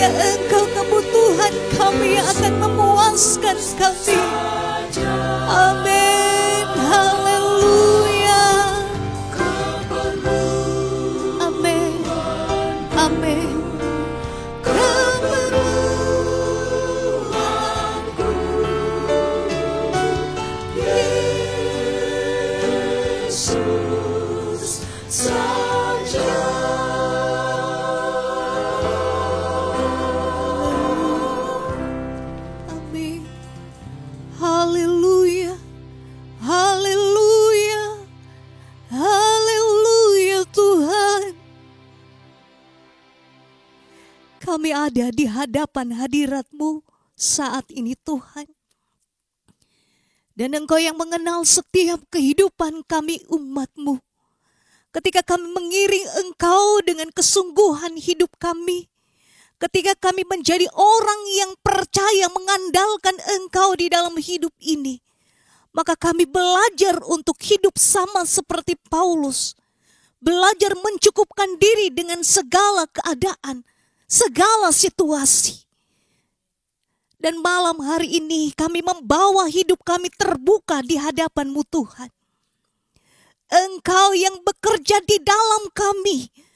Engkau kebutuhan kami yang akan memuaskan kami. Amin. Haleluya. Amin. Amin. Keperluanku Yesus saja. Haleluya, haleluya, haleluya Tuhan. Kami ada di hadapan hadirat-Mu saat ini Tuhan. Dan Engkau yang mengenal setiap kehidupan kami umat-Mu. Ketika kami mengiring Engkau dengan kesungguhan hidup kami. Ketika kami menjadi orang yang percaya mengandalkan Engkau di dalam hidup ini, maka kami belajar untuk hidup sama seperti Paulus. Belajar mencukupkan diri dengan segala keadaan, segala situasi. Dan malam hari ini kami membawa hidup kami terbuka di hadapan-Mu Tuhan. Engkau yang bekerja di dalam kami.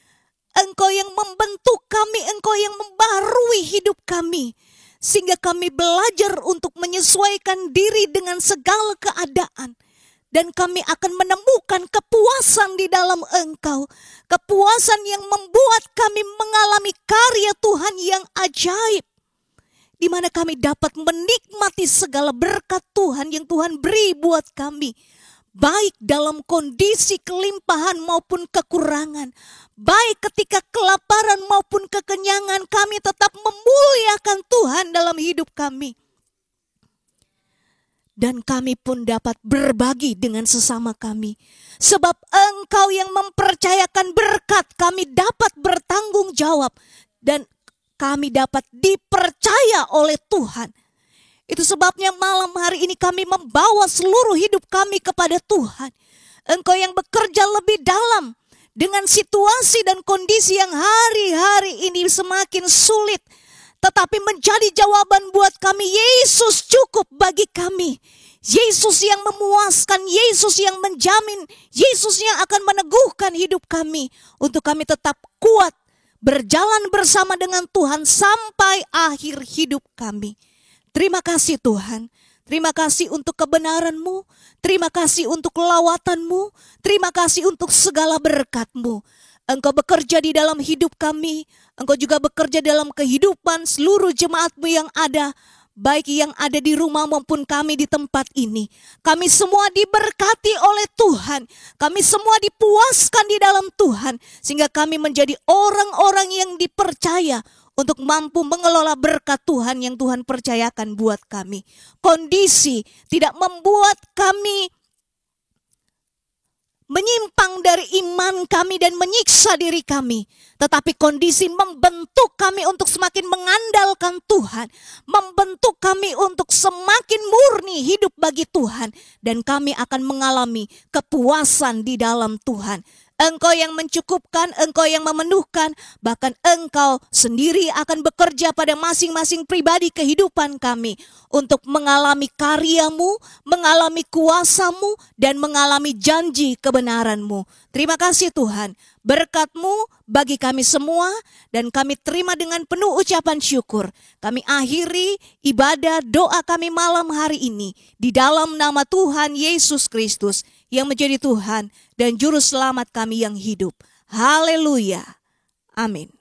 Engkau yang membentuk kami, Engkau yang membarui hidup kami. Sehingga kami belajar untuk menyesuaikan diri dengan segala keadaan. Dan kami akan menemukan kepuasan di dalam Engkau. Kepuasan yang membuat kami mengalami karya Tuhan yang ajaib. Di mana kami dapat menikmati segala berkat Tuhan yang Tuhan beri buat kami. Baik dalam kondisi kelimpahan maupun kekurangan. Baik ketika kelaparan maupun kekenyangan, kami tetap memuliakan Tuhan dalam hidup kami. Dan kami pun dapat berbagi dengan sesama kami. Sebab Engkau yang mempercayakan berkat, kami dapat bertanggung jawab. Dan kami dapat dipercaya oleh Tuhan. Itu sebabnya malam hari ini kami membawa seluruh hidup kami kepada Tuhan. Engkau yang bekerja lebih dalam dengan situasi dan kondisi yang hari-hari ini semakin sulit. Tetapi menjadi jawaban buat kami, Yesus cukup bagi kami. Yesus yang memuaskan, Yesus yang menjamin, Yesus yang akan meneguhkan hidup kami. Untuk kami tetap kuat, berjalan bersama dengan Tuhan sampai akhir hidup kami. Terima kasih Tuhan, terima kasih untuk kebenaran-Mu, terima kasih untuk lawatan-Mu, terima kasih untuk segala berkat-Mu. Engkau bekerja di dalam hidup kami, Engkau juga bekerja dalam kehidupan seluruh jemaat-Mu yang ada, baik yang ada di rumah maupun kami di tempat ini. Kami semua diberkati oleh Tuhan, kami semua dipuaskan di dalam Tuhan, sehingga kami menjadi orang-orang yang dipercaya untuk mampu mengelola berkat Tuhan yang Tuhan percayakan buat kami. Kondisi tidak membuat kami menyimpang dari iman kami dan menyiksa diri kami. Tetapi kondisi membentuk kami untuk semakin mengandalkan Tuhan. Membentuk kami untuk semakin murni hidup bagi Tuhan. Dan kami akan mengalami kepuasan di dalam Tuhan. Engkau yang mencukupkan, Engkau yang memenuhkan, bahkan Engkau sendiri akan bekerja pada masing-masing pribadi kehidupan kami untuk mengalami karya-Mu, mengalami kuasa-Mu, dan mengalami janji kebenaran-Mu. Terima kasih Tuhan, berkat-Mu bagi kami semua, dan kami terima dengan penuh ucapan syukur. Kami akhiri ibadah doa kami malam hari ini di dalam nama Tuhan Yesus Kristus yang menjadi Tuhan dan Juru Selamat kami yang hidup. Haleluya. Amin.